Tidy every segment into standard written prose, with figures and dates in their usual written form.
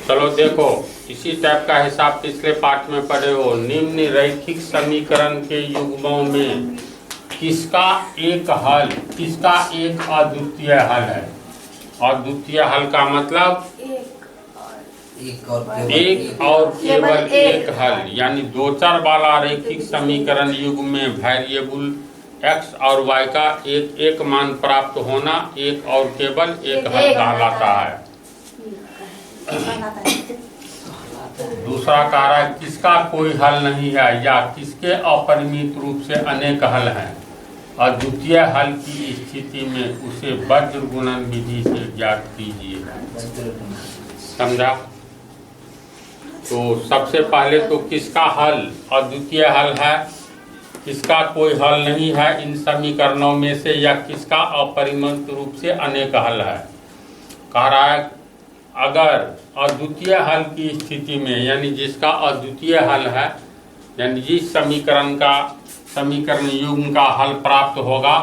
चलो देखो, इसी टाइप का हिसाब पिछले पाठ में पढ़े हो। निम्न रैखिक समीकरण के युग्मों में किसका एक हल, किसका एक अद्वितीय हल है। अद्वितीय हल का मतलब एक और केवल एक हल, यानी दो चर वाला रैखिक समीकरण युग्म में वेरिएबल x और y का एक एक मान प्राप्त होना एक और केवल एक हल कहलाता है। दूसरा कह रहा है किसका कोई हल नहीं है या किसके अपरिमित रूप से अनेक हल हैं। अद्वितीय हल की स्थिति में उसे वज्र गुणन विधि से ज्ञात कीजिए। समझा? तो सबसे पहले तो किसका हल अद्वितीय हल है, किसका कोई हल नहीं है इन समीकरणों में से, या किसका अपरिमित रूप से अनेक हल है। कह रहा है अगर अद्वितीय हल की स्थिति में, यानी जिसका अद्वितीय हल है, यानी जिस समीकरण युग्म का हल प्राप्त होगा,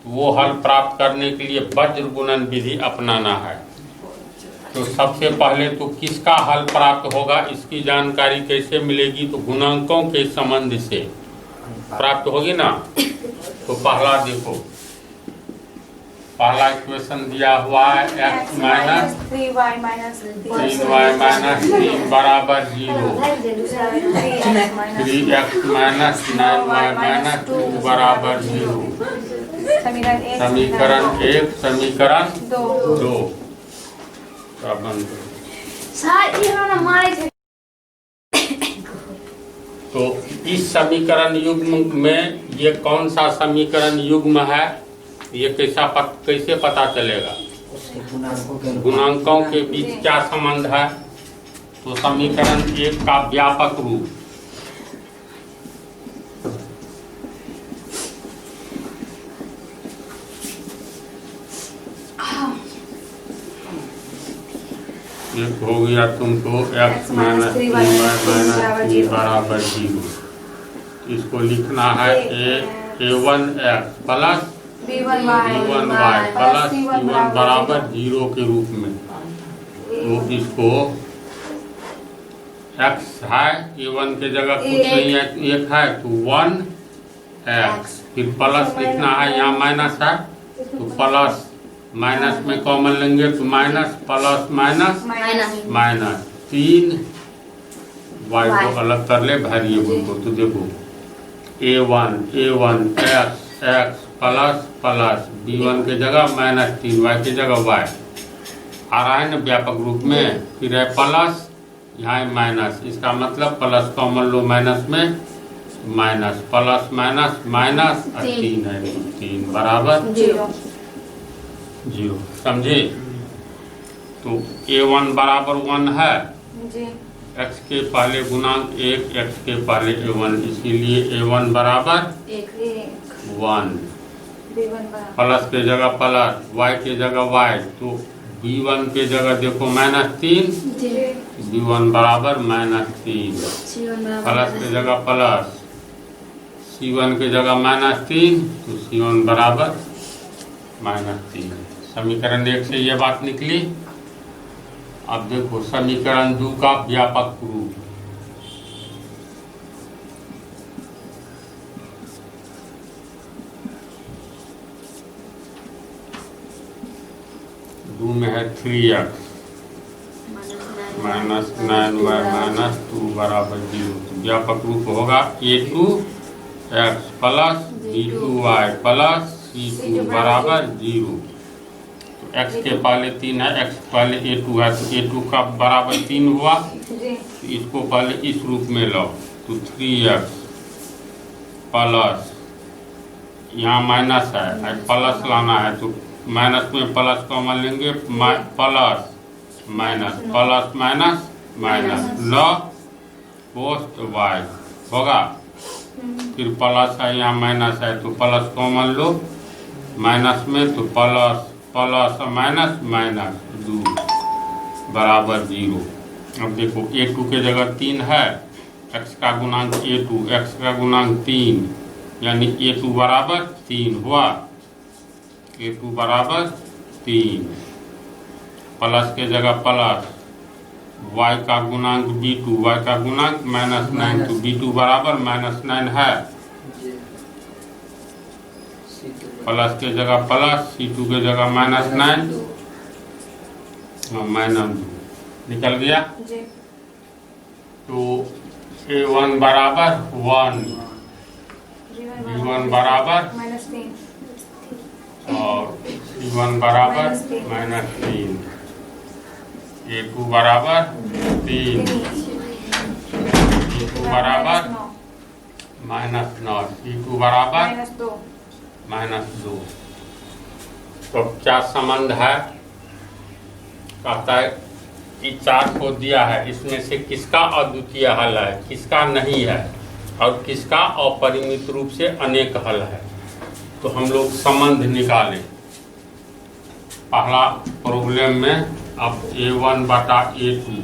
तो वो हल प्राप्त करने के लिए वज्र गुणन विधि अपनाना है। तो सबसे पहले तो किसका हल प्राप्त होगा इसकी जानकारी कैसे मिलेगी, तो गुणांकों के संबंध से प्राप्त होगी ना। तो पहला देखो, पहला इक्वेशन दिया हुआ है x माइनस 3y माइनस 3 बराबर 0, 3x माइनस 9y माइनस 2 बराबर 0। समीकरण 1, समीकरण 2। तो इस समीकरण युग्म में ये कौन सा समीकरण युग्म है, ये कैसे पता चलेगा। गुणांकों के बीच क्या संबंध है। तो समीकरण 1 का व्यापक रूप, एक हो गया तुमको x माइनस 3y माइनस 3 बराबर 0। इसको लिखना है a1x plus b1y plus c1 बराबर 0 के रूप में। तो इसको x है, a1 के जगह कुछ नहीं है, एक है तो 1x, फिर प्लस लिखना है, यहाँ माइनस है तो प्लस माइनस में कॉमन लेंगे तो minus plus minus minus 3 y को अलग कर ले वेरिएबल को। तो देखो a1 x plus plus b1 के जगह माइनस 3 y के जगह y आ रहा है ना व्यापक रूप में। फिर है प्लस, यहाँ माइनस, इसका मतलब प्लस कॉमन लो माइनस में माइनस, प्लस माइनस माइनस 3 है, 3 बराबर 0। समझे? तो a1 बराबर 1 है, x के पहले गुणांक 1, x के पहले a1, इसीलिए a1 बराबर 1, प्लस के जगह प्लस, y के जगह y, तो b1 के जगह देखो माइनस 3, b1 बराबर माइनस 3, प्लस के जगह प्लस, c1 के जगह माइनस 3, तो c1 बराबर माइनस 3। समीकरण 1 से ये बात निकली। अब देखो समीकरण 2 का व्यापक रूप, दो में है 3x माइनस 9y माइनस 2 बराबर 0। तो व्यापक रूप होगा a2x plus b2y plus c2 बराबर 0। x के पहले 3 है, x पहले a2 है, तो a2 का बराबर 3 हुआ, तो इसको पहले इस रूप में लो, तो 3x प्लस, यहाँ माइनस है, प्लस लाना है, तो माइनस में प्लस कॉमन लेंगे, plus minus plus minus minus लो पोस्ट y होगा। फिर प्लस है, यहाँ माइनस है, तो प्लस कॉमन लो, माइनस में तो प्लस प्लस माइनस माइनस 2 बराबर 0। अब देखो a2 के जगह 3 है, x का गुणांक a2, x का गुणांक 3, यानी a2 बराबर 3 हुआ, a2 बराबर 3। प्लस के जगह प्लस, y का गुणांक b2, y का गुणांक -9, तो b2 बराबर -9 है। प्लस के जगह प्लस, c2 के जगह -9, -2 निकल गया। तो a1 बराबर 1, b1 बराबर और c1 बराबर -3, a2 बराबर 3, b2 बराबर -9, c2 बराबर -2। तो क्या संबंध है? कहता है कि 4 को दिया है, इसमें से किसका अद्वितीय हल है, किसका नहीं है, और किसका अपरिमित रूप से अनेक हल है। तो हम लोग संबंध निकालें। पहला प्रॉब्लम में अब a1 बटा a2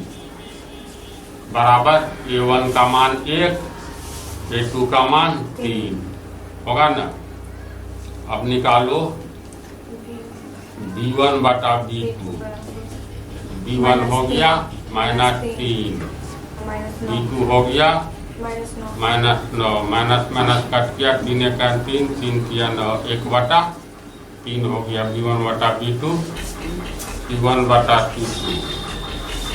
बराबर a1 का मान 1, a2 का मान 3 होगा ना। अब निकालो b1 बटा b2, b1 हो गया -3, b2 हो गया -9, माइनस कट गया, 3 का 3, 3 किया 9, 1 बटा 3 हो गया b1 बटा b2, c1 बटा c2,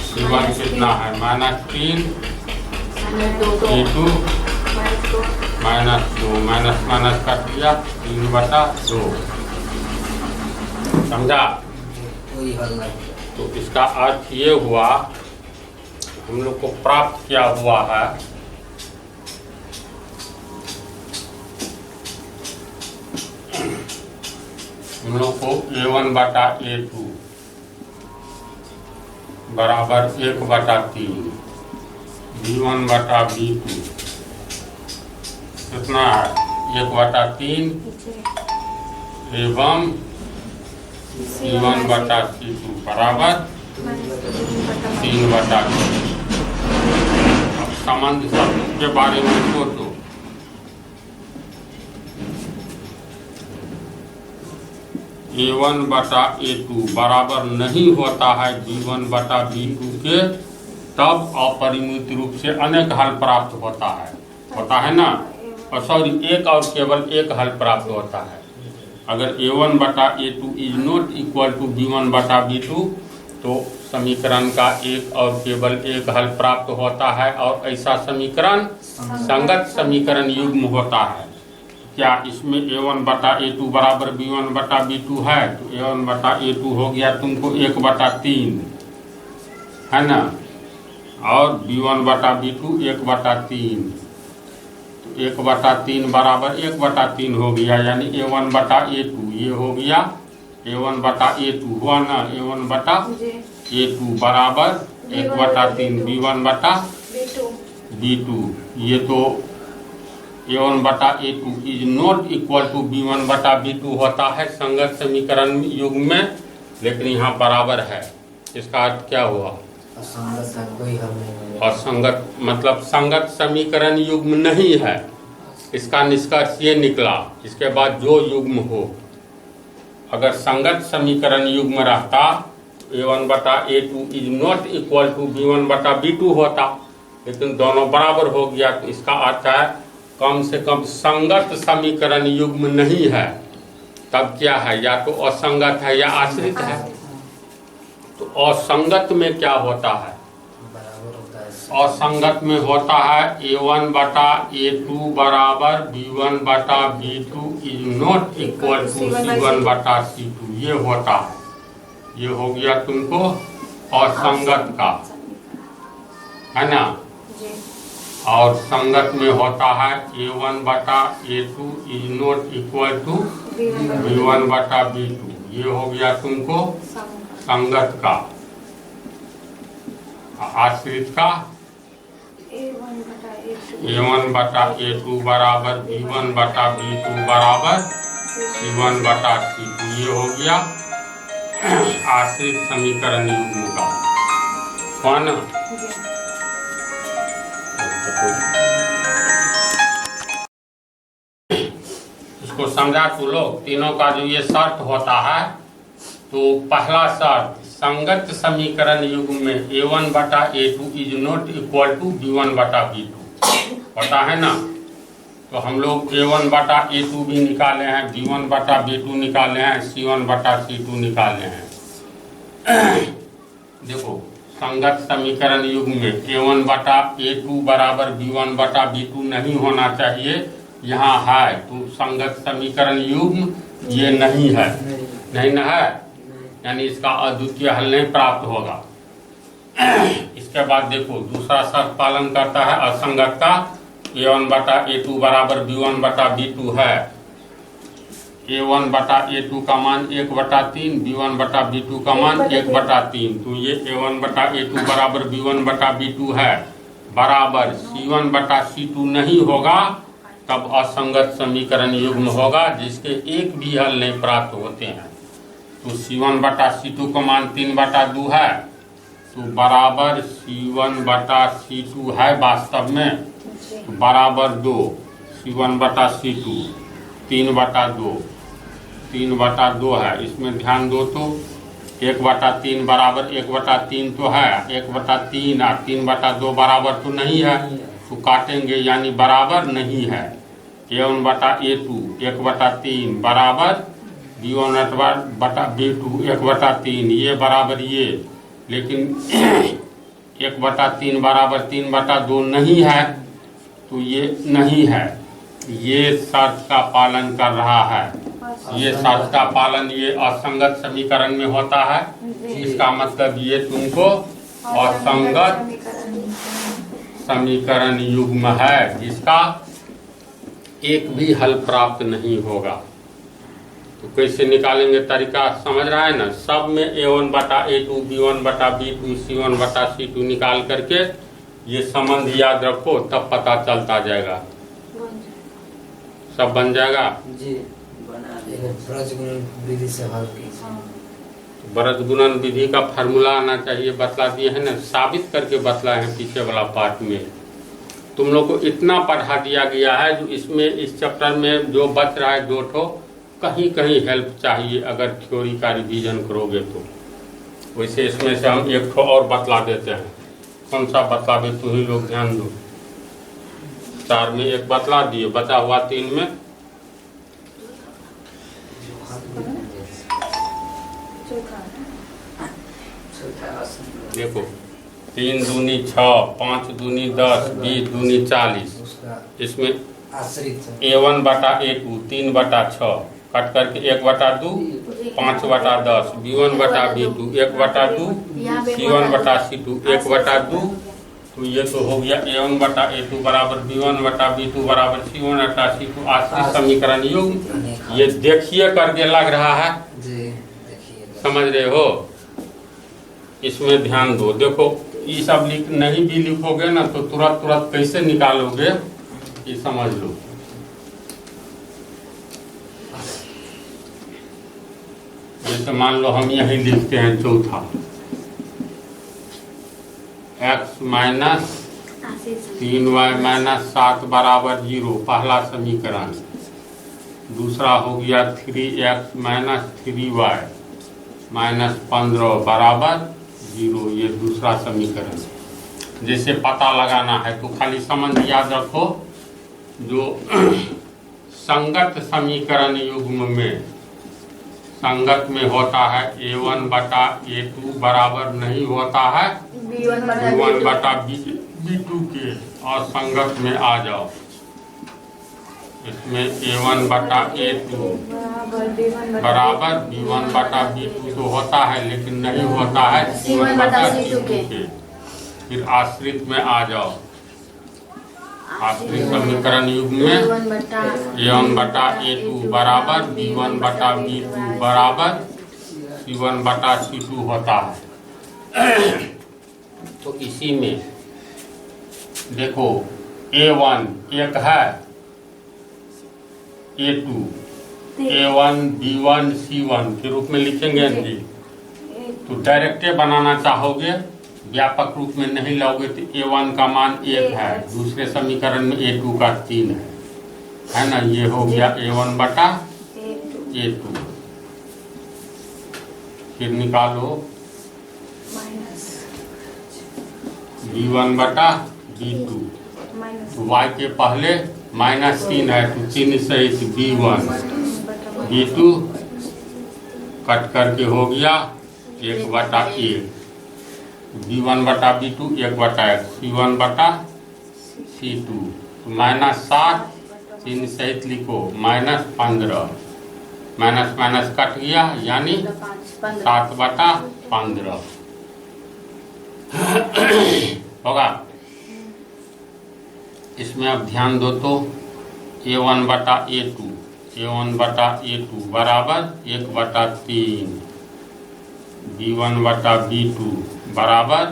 c1 कितना है -3, c2 -2, माइनस कट गया, 3 बटा 2। समझा? तो इसका अर्थ ये हुआ, हम लोग को प्राप्त क्या हुआ है, हम लोग को a1 बटा a2 बराबर 1 बटा 3, b1 बटा b2 कितना है 1 बटा 3 एवं c1 बटा c2 बराबर 3 बटा 2। अब संबंध सब के बारे में सोचो। a1 बटा a2 बराबर नहीं होता है b1 बटा b2 के, तब अपरिमित रूप से अनेक हल प्राप्त होता है ना। और सॉरी, एक और केवल एक हल प्राप्त होता है। अगर a1 बटा a2 is not equal to b1 बटा b2 तो समीकरण का एक और केवल एक हल प्राप्त होता है, और ऐसा समीकरण संगत समीकरण युग्म होता है। क्या इसमें a1 बटा a2 बराबर b1 बटा b2 है? तो a1 बटा a2 हो गया तुमको 1 बटा 3 है ना, और b1 बटा b2 1 बटा 3, तो 1 बटा 3 बराबर 1 बटा 3 हो गया, यानी a1 बटा a2 ये हो गया a1 बटा a2 हुआ ना, a1 बटा a2 बराबर 1 बटा 3 b1 बटा b2। ये तो a1 बटा a2 is not equal to b1 बटा b2 होता है संगत समीकरण युग्म में, लेकिन यहाँ बराबर है। इसका अर्थ क्या हुआ? असंगत मतलब संगत समीकरण युग्म नहीं है। इसका निष्कर्ष ये निकला। इसके बाद जो युग्म हो, अगर संगत समीकरण युग्म रहता a1 बटा a2 is not equal to b1 बटा b2 होता, लेकिन दोनों बराबर हो गया। तो इसका अर्थ है कम से कम संगत समीकरण युग्म नहीं है। तब क्या है? या तो असंगत है या आश्रित है। तो असंगत में क्या होता है? असंगत में होता है a1 बटा a2 बराबर b1 बटा b2 is not equal to c1 बटा c2। ये होता है, ये हो गया तुमको असंगत का, है ना। और संगत में होता है a1 बटा a2 is not equal to b1 बटा b2। ये हो गया तुमको संगत का। आश्रित का a1 बटा a2 बराबर b1 बटा b2 बराबर c1 बटा c2। ये हो गया आश्रित समीकरण युग्म का, कौन? इसको समझा तू लोग। तीनों का जो ये शर्त होता है तो पहला शर्त, संगत समीकरण युग्म में A1 बटा A2 is not equal to B1 बटा B2, पता है ना। तो हम लोग A1 बटा A2 भी निकाले हैं, B1 बटा B2 निकाले हैं, C1 बटा C2 निकाले हैं। देखो संगत समीकरण युग्म में A1 बटा A2 बराबर B1 बटा B2 नहीं होना चाहिए, यहाँ है तो संगत समीकरण युग्म ये नहीं है, नहीं ना है, यानी इसका अद्वितीय हल नहीं प्राप्त होगा। इसके बाद देखो दूसरा शर्त पालन करता है असंगतता, A1 बटा A2 बराबर B1 बटा B2 है। A1 बटा A2 का मान 1/3, B1 बटा B2 का मान 1/3, तो ये A1 बटा A2 बराबर B1 बटा B2 है, बराबर C1 बटा C2 नहीं होगा, तब असंगत समीकरण युग्म होगा जिसके एक भी हल नहीं प्राप्त होते हैं। तो C1 बटा C2 का मान 3/2 है, तो बराबर C1 बटा C2 है वास्तव में, तो बराबर 2, C1 बटा C2 3/2, 3/2 है। इसमें ध्यान दो तो 1/3 बराबर 1/3 तो है, 1/3 और 3/2 बराबर तो नहीं है, तो काटेंगे यानी बराबर नहीं है। A1 बटा A2 1/3 बराबर B1 बटा B2 1/3, ये बराबर ये, लेकिन 1/3 बराबर 3/2 नहीं है, तो ये नहीं है, ये शर्त का पालन कर रहा है। ये शर्त का पालन ये असंगत समीकरण में होता है, इसका मतलब ये तुमको असंगत समीकरण युग्म है जिसका एक भी हल प्राप्त नहीं होगा। तो कैसे निकालेंगे तरीका समझ रहा है ना। सब में A1 बटा A2 B1 बटा B2 C1 बटा C2 निकाल करके ये संबंध याद रखो, तब पता चलता जाएगा, सब बन जाएगा जी। ब्रजगुणन विधि से हल ब्रजगुणन विधि का फार्मूला आना चाहिए, बतला दिए है ना, साबित करके बतलाए हैं पीछे वाला पार्ट में। तुम लोग को इतना पढ़ा दिया गया है, जो इसमें इस चैप्टर में जो बच रहा है 2 ठो, कहीं कहीं हेल्प चाहिए अगर थ्योरी का रिवीजन करोगे तो। वैसे इसमें से हम 1 ठो और बतला देते हैं, कौन सा बतला दे तो ही लोग ध्यान दो। 4 में 1 बतला दिए, बचा हुआ 3 में देखो 3 दूनी 6, 5 दूनी 10, 20 दूनी 40। इसमें A1 बटा A2 3/6 कट करके 1/2 5/10, B1 बटा B2 1/2, C1 बटा C2 1/2, तो ये तो हो गया A1 बटा A2 बराबर B1 बटा B2 बराबर C1 बटा C2 आश्रित समीकरण युग्म। ये देखिए करके लग रहा है, समझ रहे हो। इसमें ध्यान दो, देखो ये सब नहीं भी लिखोगे ना तो तुरंत कैसे निकालोगे ये समझ लो। जैसे मान लो हम यही लिखते हैं चौथा, x माइनस 3y माइनस 7 बराबर 0, पहला समीकरण। दूसरा हो गया 3x माइनस 3y माइनस 15 बराबर 0, ये दूसरा समीकरण। जैसे पता लगाना है तो खाली संबंध याद रखो, जो संगत समीकरण युग्म में संगत में होता है A1 बटा A2 बराबर नहीं होता है B1 बटा B2 के, और संगत में आ जाओ। इसमें A1 बटा A2 बराबर B1 बटा B2 तो होता है, लेकिन नहीं होता है C1 बटा C2 के। फिर आश्रित में आ जाओ, आश्रित समीकरण युग्म में A1 बटा A2 बराबर B1 बटा B2 बराबर C1 बटा C2 होता है। तो इसी में देखो A1 एक है, A2 A1 B1 C1 के रूप में लिखेंगे जी। तो डायरेक्ट बनाना चाहोगे, व्यापक रूप में नहीं लाओगे तो A1 का मान 1 है, दूसरे समीकरण में A2 का 3 है ना। ये हो गया A1 बटा A2। फिर निकालो माइनस B1 बटा B2। माइनस तो y के पहले -3 है तो चिन्ह सहित B1 B2 कट करके हो गया 1/1। B1 बटा B2 1/1 C1 बटा C2। तो -7 चिन्ह सहित लिखो -15 माइनस माइनस कट गया यानी 7/15 होगा। इसमें अब ध्यान दो तो A1 बटा A2 A1 बटा A2 बराबर 1/3 B1 बटा B2 बराबर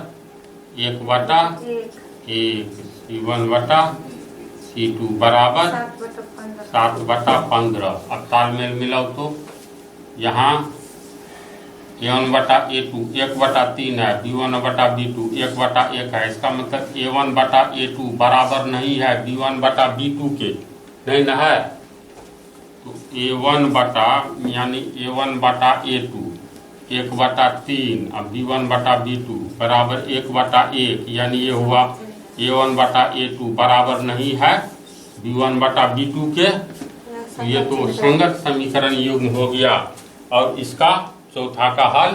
1/1 C1 बटा C2 बराबर 7/15। अब तालमेल मिलाओ तो यहाँ A1 बटा A2 1/3 है, B1 बटा B2 1/1 है। इसका मतलब A1 बटा A2 बराबर नहीं है B1 बटा B2 के, नहीं ना है। तो A1 बटा यानी A1 बटा A2 1/3 अब B1 बटा B2 बराबर 1/1 यानी ये हुआ A1 बटा A2 बराबर नहीं है B1 बटा B2 के। तो ये तो संगत समीकरण युग्म हो गया और इसका चौथा का हल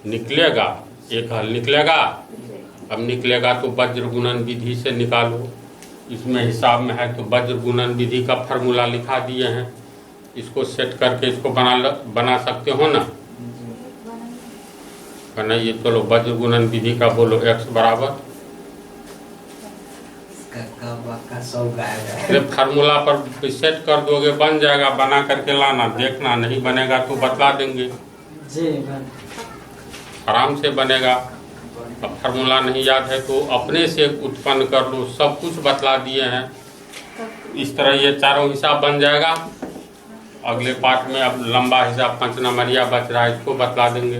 निकलेगा, एक हल निकलेगा। अब निकलेगा तो वज्र गुणन विधि से निकालो। इसमें हिसाब में है तो वज्र गुणन विधि का फॉर्मूला लिखा दिए हैं, इसको सेट करके इसको बना सकते हो ना। बनाइए, चलो वज्र गुणन विधि का बोलो। x बराबर फार्मूला पर सेट कर दोगे बन जाएगा, बना करके लाना, देखना नहीं बनेगा तो बतला देंगे जी। आराम से बनेगा। अब फार्मूला नहीं याद है तो अपने से उत्पन्न कर लो, सब कुछ बतला दिए हैं। इस तरह ये चारों हिसाब बन जाएगा। अगले पार्ट में अब लंबा हिसाब 5 नंबरिया बच रहा है, इसको बतला देंगे।